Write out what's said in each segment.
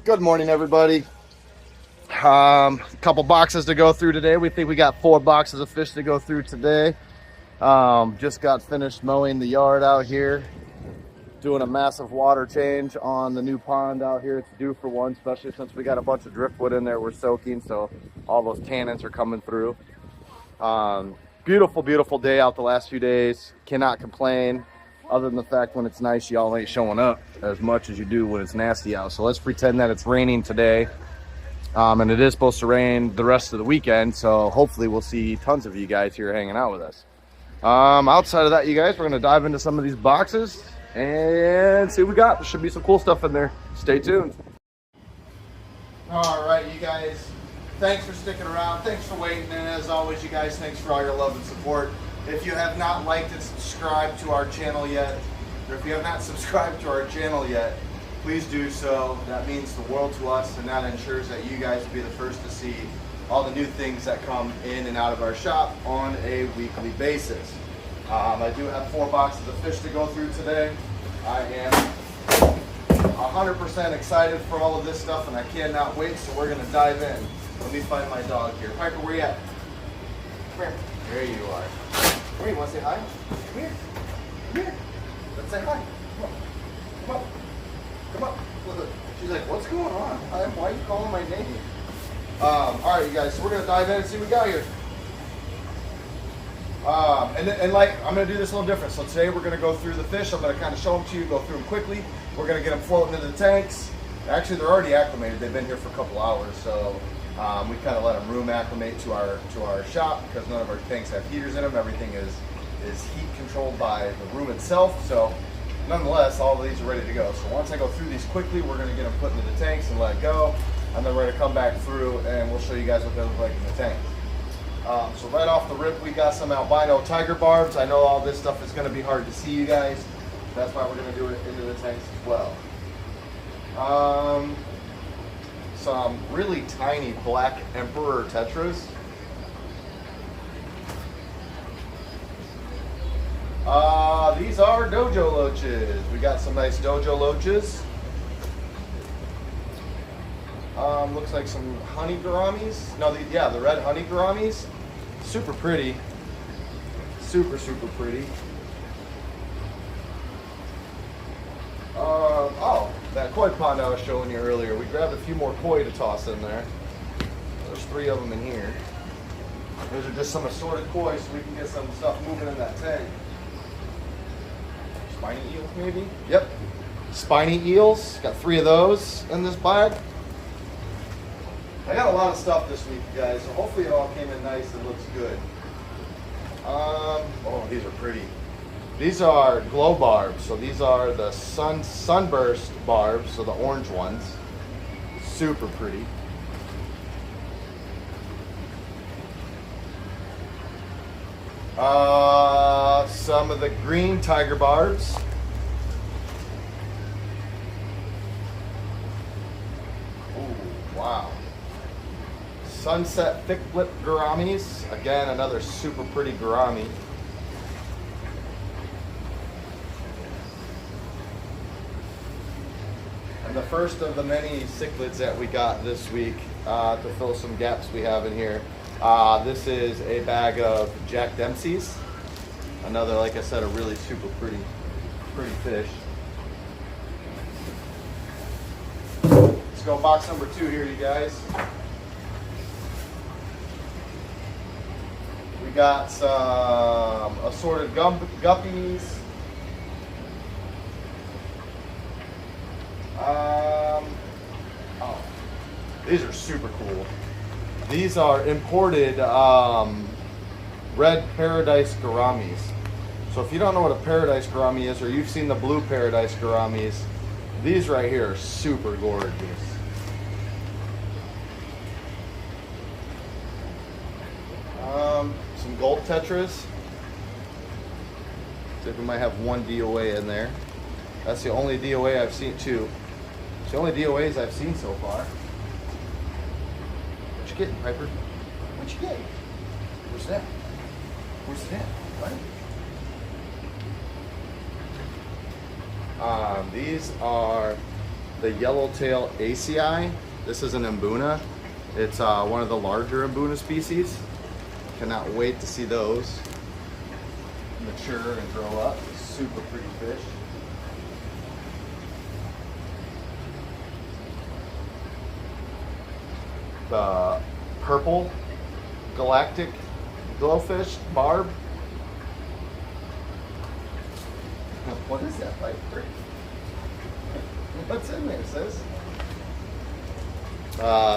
Good morning, everybody. A couple boxes to go through today. We think we got 4 boxes of fish to go through today. Just got finished mowing the yard out here, doing a massive water change on the new pond out here. It's due for one, especially since we got a bunch of driftwood in there we're soaking, so all those tannins are coming through. Beautiful, beautiful day out the last few days. Cannot complain. Other than the fact when it's nice, y'all ain't showing up as much as you do when it's nasty out. So let's pretend that it's raining today. And it is supposed to rain the rest of the weekend. So hopefully we'll see tons of you guys here hanging out with us. Outside of that, you guys, we're going to dive into some of these boxes and see what we got. There should be some cool stuff in there. Stay tuned. All right, you guys. Thanks for sticking around. Thanks for waiting. And as always, you guys, thanks for all your love and support. If you have not liked and subscribed to our channel yet, or if you have not subscribed to our channel yet, please do so. That means the world to us, and that ensures that you guys will be the first to see all the new things that come in and out of our shop on a weekly basis. I do have 4 boxes of fish to go through today. I am 100% excited for all of this stuff, and I cannot wait, so we're going to dive in. Let me find my dog here. Piper, where you at? Come here. There you are. Come here, you want to say hi? Come here. Come here. Let's say hi. Come on. Come on. Come on. Look. She's like, what's going on? Why are you calling my name? All right, you guys. So we're going to dive in and see what we got here. And like, I'm going to do this a little different. So today we're going to go through the fish. I'm going to kind of show them to you, go through them quickly. We're going to get them floating into the tanks. Actually, they're already acclimated. They've been here for a couple hours. So we kind of let them room acclimate to our shop because none of our tanks have heaters in them. Everything is heat controlled by the room itself. So nonetheless, all of these are ready to go. So once I go through these quickly, we're going to get them put into the tanks and let go. And then we're going to come back through and we'll show you guys what they look like in the tanks. So right off the rip, we got some albino tiger barbs. I know all this stuff is going to be hard to see, you guys. That's why we're going to do it into the tanks as well. Some really tiny black emperor tetras. These are dojo loaches. We got some nice dojo loaches. Looks like some honey gouramis. No, the red honey gouramis. Super pretty. Super, super pretty. Oh, that koi pond I was showing you earlier. We grabbed a few more koi to toss in there. There's 3 of them in here. Those are just some assorted koi so we can get some stuff moving in that tank. Spiny eels, maybe? Yep. Spiny eels. Got 3 of those in this bag. I got a lot of stuff this week, guys, so hopefully it all came in nice and looks good. Oh, these are pretty. These are glow barbs, so these are the sunburst barbs, so the orange ones. Super pretty. Some of the green tiger barbs. Ooh, wow. Sunset thick lip gouramis. Again, another super pretty gourami. And the first of the many cichlids that we got this week to fill some gaps we have in here. This is a bag of Jack Dempsey's. Another, like I said, a really super pretty fish. Let's go box number 2 here, you guys. We got some assorted guppies. Oh, these are super cool. These are imported red paradise gouramis. So if you don't know what a paradise gourami is, or you've seen the blue paradise gouramis, these right here are super gorgeous. Some gold tetras. See if we might have 1 DOA in there. That's the only DOA I've seen, 2. It's the only DOAs I've seen so far. What you getting, Piper? What you getting? Where's that? Where's that? What? These are the yellowtail ACI. This is an Mbuna. It's one of the larger Mbuna species. Cannot wait to see those mature and grow up. Super pretty fish. The purple galactic glowfish barb. What is that, Piper? What's in there, sis?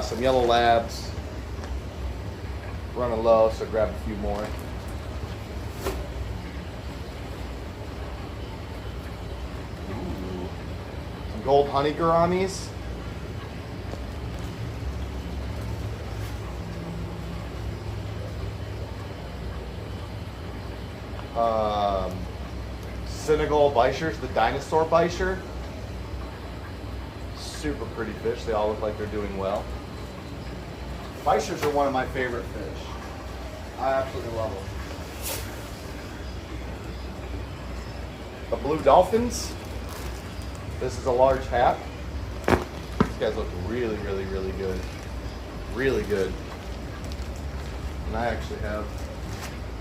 Some yellow labs. Running low, so grab a few more. Ooh. Some gold honey gouramis. Senegal bichers, the dinosaur bicher. Super pretty fish. They all look like they're doing well. Bichers are one of my favorite fish. I absolutely love them. The blue dolphins. This is a large hat. These guys look really, really, really good. Really good. And I actually have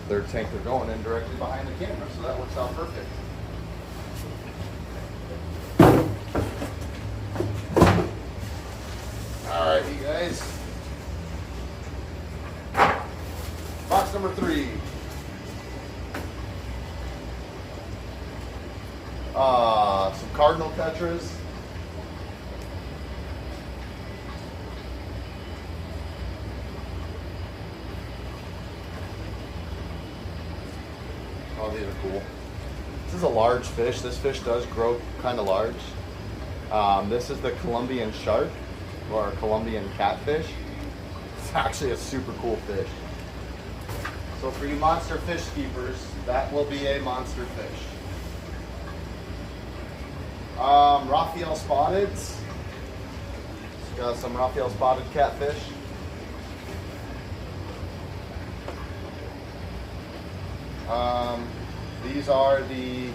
their tank they're going in directly behind the camera, so that works out perfect. Alright, you guys. Box number 3. Some cardinal tetras. Oh, these are cool. This is a large fish. This fish does grow kind of large. This is the Colombian shark, or Colombian catfish. It's actually a super cool fish. So for you monster fish keepers, that will be a monster fish. Raphael spotteds. Got some Raphael spotted catfish. These are the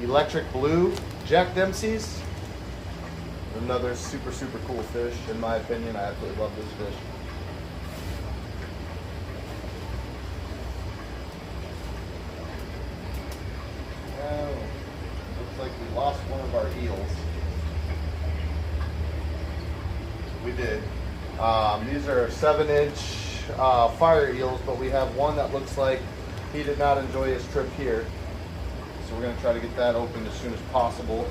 electric blue Jack Dempsey's. Another super, super cool fish, in my opinion. I absolutely love this fish. Looks like we lost one of our eels. We did. These are 7-inch fire eels, but we have one that looks like he did not enjoy his trip here. So we're going to try to get that opened as soon as possible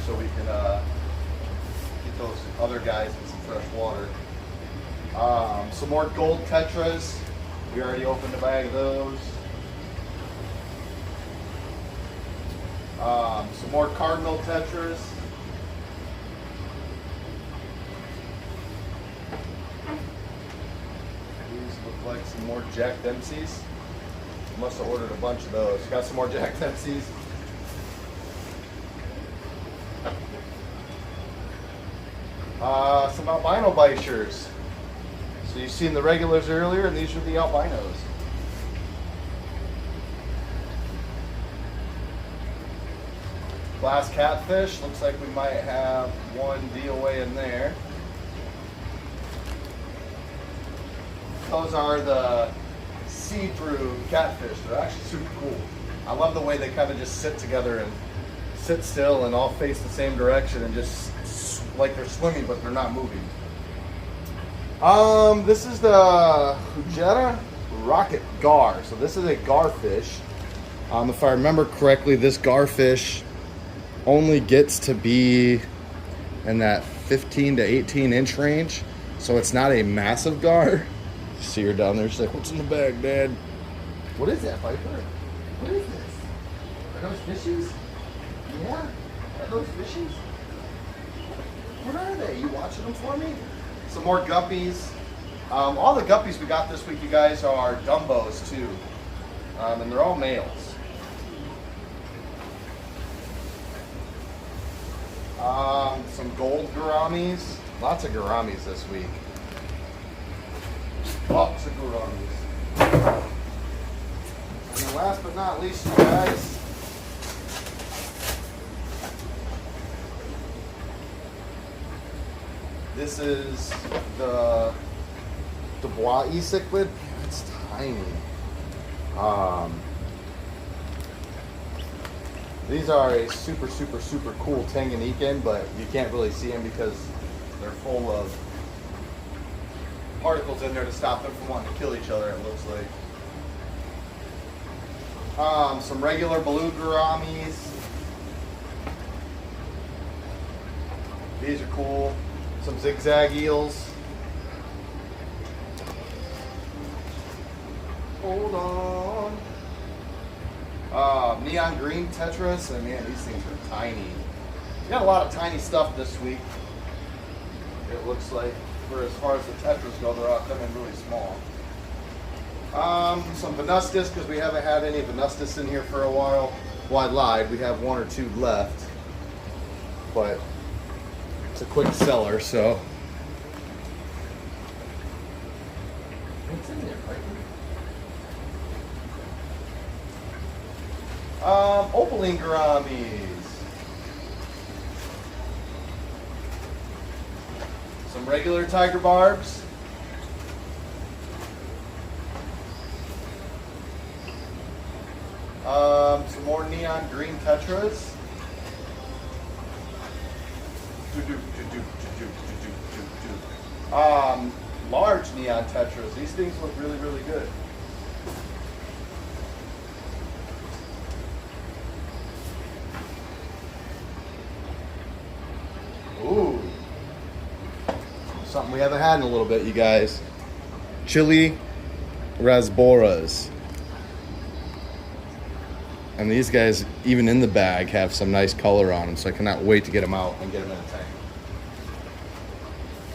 so we can get those other guys in some fresh water. Some more gold tetras. We already opened a bag of those. Some more cardinal tetras. These look like some more Jack Dempsey's. Must have ordered a bunch of those. Got some more Jack Dempsey's. Some albino bichers. So you've seen the regulars earlier, and these are the albinos. Glass catfish. Looks like we might have one DOA in there. Those are the see-through catfish. They're actually super cool. I love the way they kind of just sit together and sit still and all face the same direction and just like they're swimming, but they're not moving. This is the Hujera rocket gar. So this is a gar fish. If I remember correctly, this gar fish only gets to be in that 15 to 18 inch range. So it's not a massive gar. See her down there, she's like, what's in the bag, Dad? What is that, Piper? What is this? Are those fishies? Yeah? Are those fishies? What are they? You watching them for me? Some more guppies. All the guppies we got this week, you guys, are Dumbos too. And they're all males. Some gold gouramis. Lots of gouramis this week. Lots of gouramis. And then last but not least, you guys, This is the Dubois cichlid. It's tiny. These are a super cool Tanganyikan, but you can't really see them because they're full of particles in there to stop them from wanting to kill each other, it looks like. Some regular blue gouramis. These are cool. Some zigzag eels. Hold on. Neon green tetras, and man, these things are tiny. We got a lot of tiny stuff this week. It looks like, for as far as the tetras go, they're all coming really small. Some venustus, because we haven't had any venustus in here for a while. Well, I lied, we have one or two left, but it's a quick seller, so. What's in there, Piper? Opaline gouramis. Some regular tiger barbs. Some more neon green tetras. Large neon tetras. These things look really good. Ooh. Something we haven't had in a little bit, you guys. Chili rasboras. And these guys, even in the bag, have some nice color on them, so I cannot wait to get them out and get them in the tank.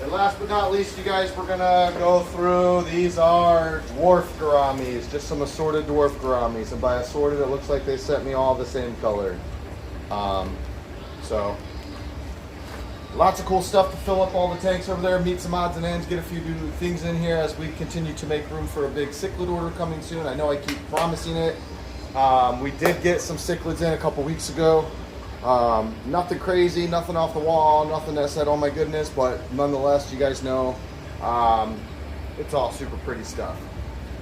And last but not least, you guys, we're gonna go through, these are dwarf gouramis, just some assorted dwarf gouramis. And by assorted, it looks like they sent me all the same color. So, lots of cool stuff to fill up all the tanks over there, meet some odds and ends, get a few new things in here as we continue to make room for a big cichlid order coming soon. I know I keep promising it. We did get some cichlids in a couple weeks ago. Nothing crazy, nothing off the wall, nothing that said, oh my goodness, but nonetheless, you guys know, it's all super pretty stuff.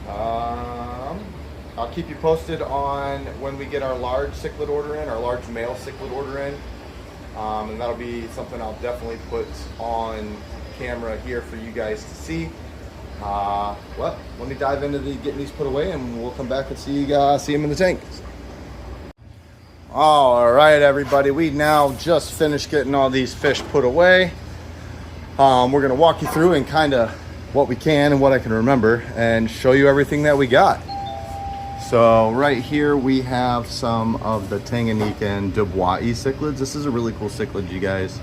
I'll keep you posted on when we get our large cichlid order in, our large male cichlid order in. And that'll be something I'll definitely put on camera here for you guys to see. Well, let me dive into getting these put away, and we'll come back and see them in the tank. All right, everybody, we now just finished getting all these fish put away. We're gonna walk you through and kind of what we can and what I can remember, and show you everything that we got. So right here we have some of the Tanganyikan Dubois cichlids. This is a really cool cichlid, you guys.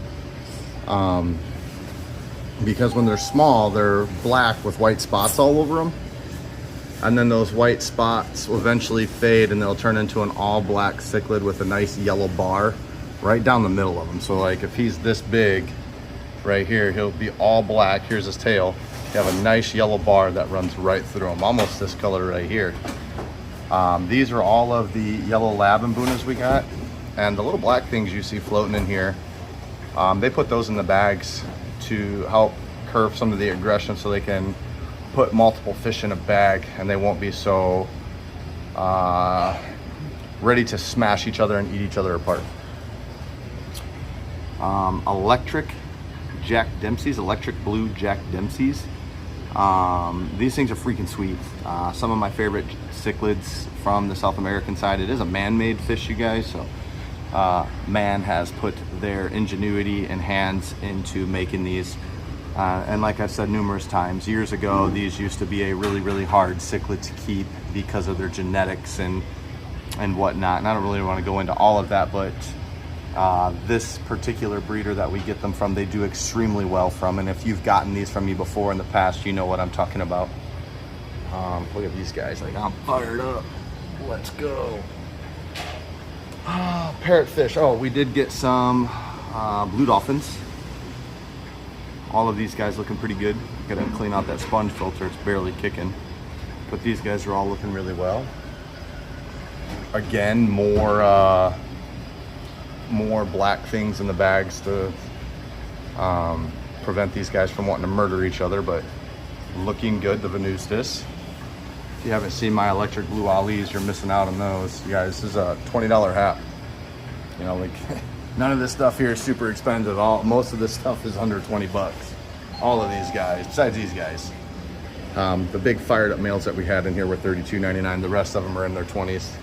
Because when they're small, they're black with white spots all over them. And then those white spots will eventually fade and they'll turn into an all black cichlid with a nice yellow bar right down the middle of him. So like if he's this big right here, he'll be all black. Here's his tail. You have a nice yellow bar that runs right through him, almost this color right here. These are all of the yellow labambunas we got. And the little black things you see floating in here, they put those in the bags to help curb some of the aggression so they can put multiple fish in a bag and they won't be so ready to smash each other and eat each other apart. Electric Jack Dempsey's, electric blue Jack Dempsey's. These things are freaking sweet. Some of my favorite cichlids from the South American side. It is a man-made fish, you guys, so man has put their ingenuity and hands into making these. And like I've said numerous times, years ago, these used to be a really hard cichlid to keep because of their genetics and whatnot. And I don't really want to go into all of that, but this particular breeder that we get them from, they do extremely well from. And if you've gotten these from me before in the past, you know what I'm talking about. Look at these guys, like, I'm fired up. Let's go. Parrotfish. Oh, we did get some blue dolphins. All of these guys looking pretty good. Gotta clean out that sponge filter, it's barely kicking. But these guys are all looking really well. Again, more black things in the bags to prevent these guys from wanting to murder each other, but looking good, the Venustus. If you haven't seen my electric blue Ollie's, you're missing out on those. You guys, this is a $20 hat. You know, like none of this stuff here is super expensive. Most of this stuff is under 20 bucks. All of these guys, besides these guys. The big fired up males that we had in here were $32.99. The rest of them are in their 20s.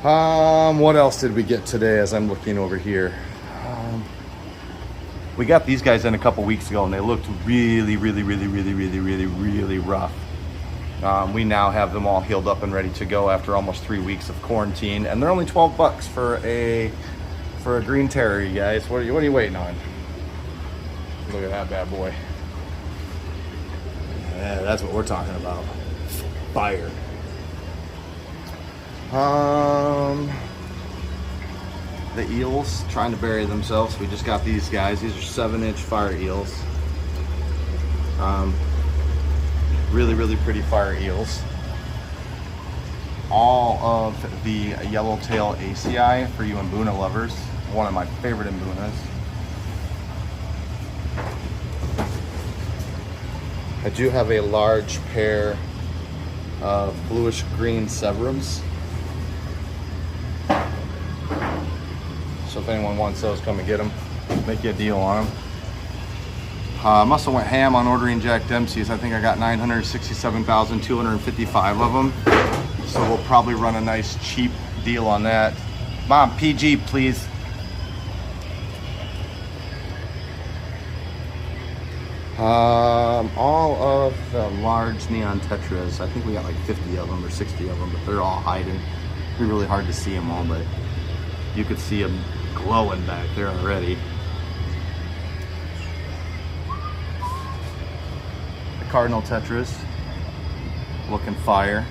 What else did we get today as I'm looking over here? We got these guys in a couple weeks ago and they looked really rough. We now have them all healed up and ready to go after almost 3 weeks of quarantine, and they're only 12 bucks for a green terrier, you guys. What are you waiting on? Look at that bad boy. Yeah, that's what we're talking about. Fire. The eels trying to bury themselves. We just got these guys. These are 7-inch fire eels. Really pretty fire eels. All of the yellowtail ACI for you Mbuna lovers. One of my favorite Mbunas. I do have a large pair of bluish green Severums. So if anyone wants those, come and get them. Make you a deal on them. Must have went ham on ordering Jack Dempsey's. I think I got 967,255 of them. So we'll probably run a nice cheap deal on that. Mom, PG, please. All of the large neon tetras, I think we got like 50 of them or 60 of them, but they're all hiding. It'd be really hard to see them all, but you could see them glowing back there already. The cardinal tetras, looking fire.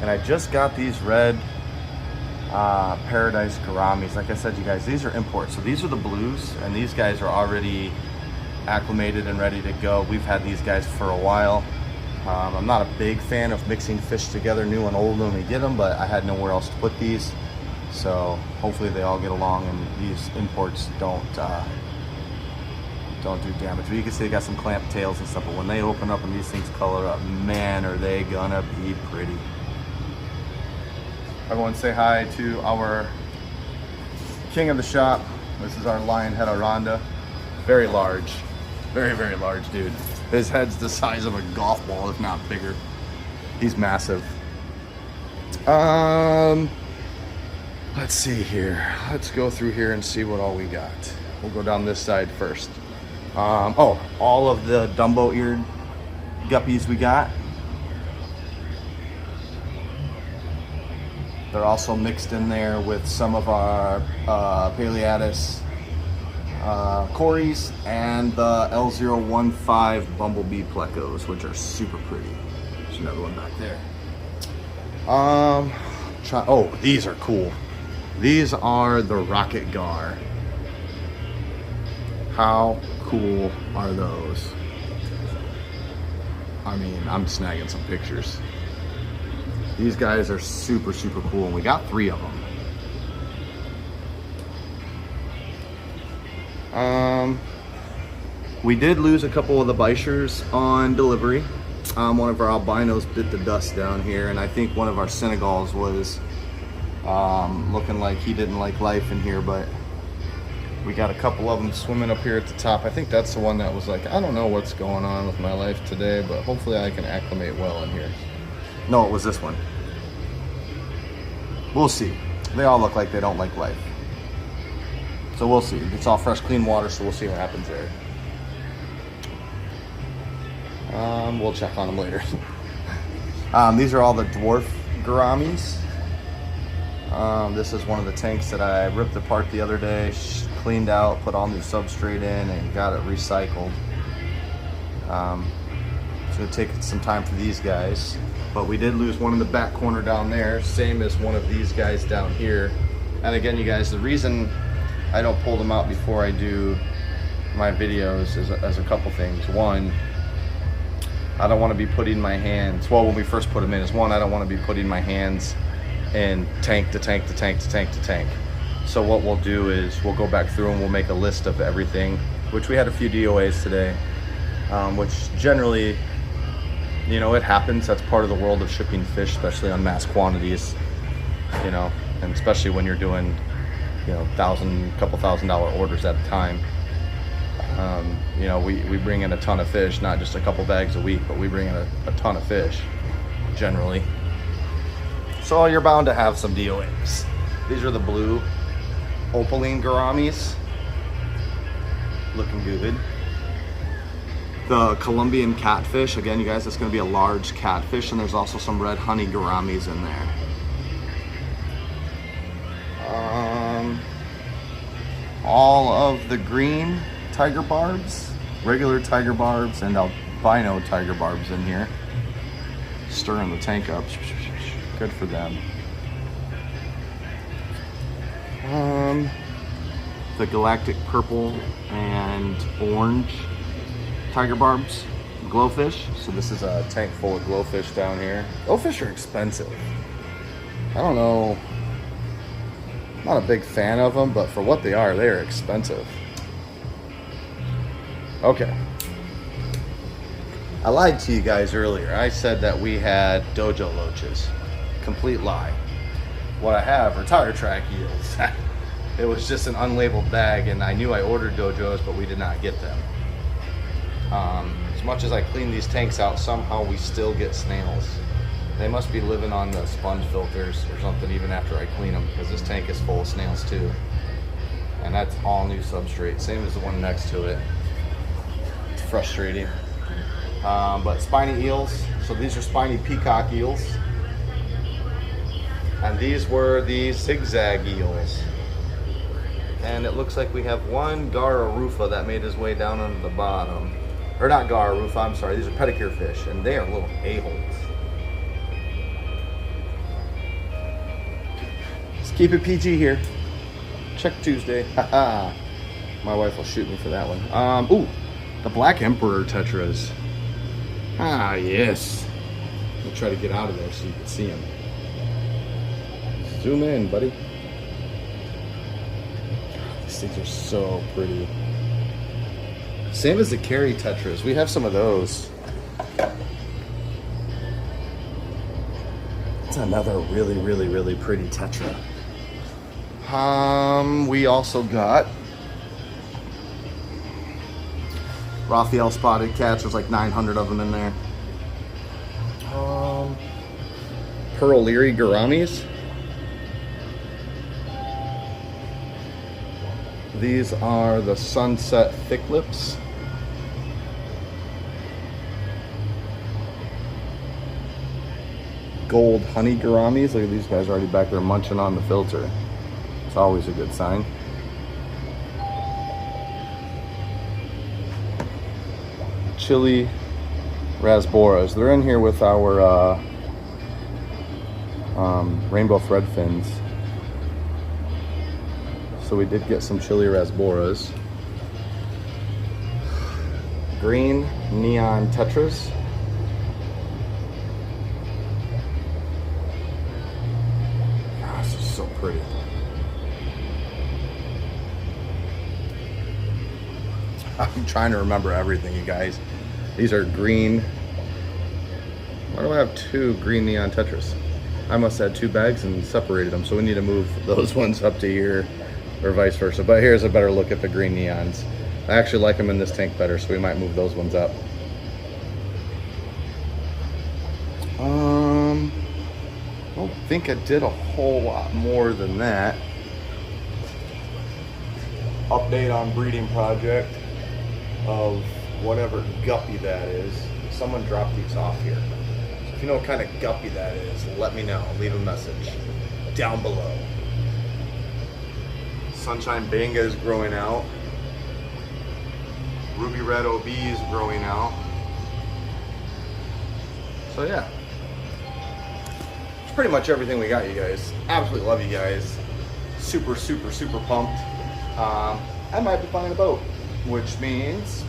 And I just got these red paradise gouramis. Like I said, you guys, these are imports. So these are the blues, and these guys are already acclimated and ready to go. We've had these guys for a while. I'm not a big fan of mixing fish together, new and old, when we get them, but I had nowhere else to put these. So hopefully they all get along and these imports don't do damage. But you can see they got some clamp tails and stuff, but when they open up and these things color up, man, are they gonna be pretty. Everyone say hi to our king of the shop. This is our lionhead Aranda. Very large, very large dude. His head's the size of a golf ball, if not bigger. He's massive. Let's see here. Let's go through here and see what all we got. We'll go down this side first. Oh, all of the Dumbo-eared guppies we got. They're also mixed in there with some of our Paleatus Corys and the L015 Bumblebee Plecos, which are super pretty. There's another one back there. Oh, these are cool. These are the Rocket Gar. How cool are those? I mean, I'm snagging some pictures. These guys are super cool, and we got 3 of them. We did lose a couple of the Bichers on delivery. One of our albinos bit the dust down here, and I think one of our Senegals was looking like he didn't like life in here, but we got a couple of them swimming up here at the top. I think that's the one that was like, I don't know what's going on with my life today, but hopefully I can acclimate well in here. No, it was this one. We'll see. They all look like they don't like life. So we'll see. It's all fresh, clean water, so we'll see what happens there. We'll check on them later. These are all the dwarf gouramis. This is one of the tanks that I ripped apart the other day, cleaned out, put all new substrate in, and got it recycled. It's going to take some time for these guys. But we did lose one in the back corner down there, same as one of these guys down here. And again, you guys, the reason I don't pull them out before I do my videos is a couple things. One, I don't want to be putting my hands, well, when we first put them in, is one, I don't want to be putting my hands in tank to tank to tank to tank to tank. So what we'll do is we'll go back through and we'll make a list of everything, which we had a few DOAs today, which generally, you know, it happens. That's part of the world of shipping fish, especially on mass quantities, you know, and especially when you're doing, you know, couple $1,000 orders at a time. You know, we bring in a ton of fish, not just a couple bags a week, but we bring in a ton of fish generally. So you're bound to have some DOAs. These are the blue opaline gouramis, looking good. The Colombian catfish, again, you guys, it's going to be a large catfish, and there's also some red honey gouramis in there. All of the green tiger barbs, regular tiger barbs, and albino tiger barbs in here. Stirring the tank up. Good for them. The galactic purple and orange tiger barbs, glowfish. So this is a tank full of glowfish down here. Glowfish are expensive. I don't know. Not a big fan of them, but for what they are expensive. Okay. I lied to you guys earlier. I said that we had dojo loaches. Complete lie. What I have are tire track eels. It was just an unlabeled bag, and I knew I ordered dojos, but we did not get them. As much as I clean these tanks out, somehow we still get snails. They must be living on the sponge filters or something even after I clean them, because this tank is full of snails too. And that's all new substrate, same as the one next to it. It's frustrating. But spiny eels, so these are spiny peacock eels. And these were the zigzag eels. And it looks like we have one Gara rufa that made his way down on the bottom. Or not Gara rufa, I'm sorry, these are pedicure fish, and they are little a-holes. Let's keep it PG here. Check Tuesday. Haha. My wife will shoot me for that one. Ooh, the Black Emperor tetras. Ah, yes. I'll try to get out of there so you can see them. Zoom in, buddy. These things are so pretty. Same as the Carry tetras. We have some of those. It's another really, really, really pretty tetra. We also got Raphael spotted cats. There's like 900 of them in there. Pearl Leary gouramis. These are the Sunset thick lips. Gold honey gouramis. Look at these guys already back there munching on the filter. It's always a good sign. Chili rasboras. They're in here with our rainbow thread fins. So we did get some chili rasboras. Green neon tetras. Oh, this is so pretty. I'm trying to remember everything, you guys. These are green. Why do I have two green neon tetras? I must have had two bags and separated them, so we need to move those ones up to here or vice versa. But here's a better look at the green neons. I actually like them in this tank better, so we might move those ones up. I don't think I did a whole lot more than that. Update on breeding project of whatever guppy that is. Someone dropped these off here. So if you know what kind of guppy that is, let me know. Leave a message down below. Sunshine Banga is growing out. Ruby Red OB is growing out. So yeah. It's pretty much everything we got, you guys. Absolutely love you guys. Super, super, super pumped. I might be buying a boat, which means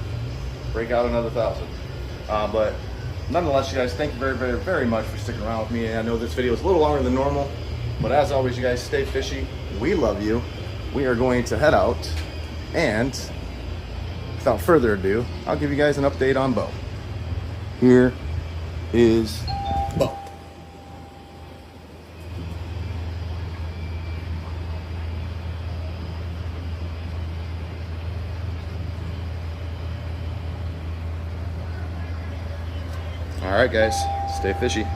break out another 1,000. But nonetheless, you guys, thank you very, very, very much for sticking around with me. I know this video is a little longer than normal, but as always, you guys, stay fishy. We love you. we are going to head out, and without further ado, I'll give you guys an update on Bo. Here is Bo. All right, guys, stay fishy.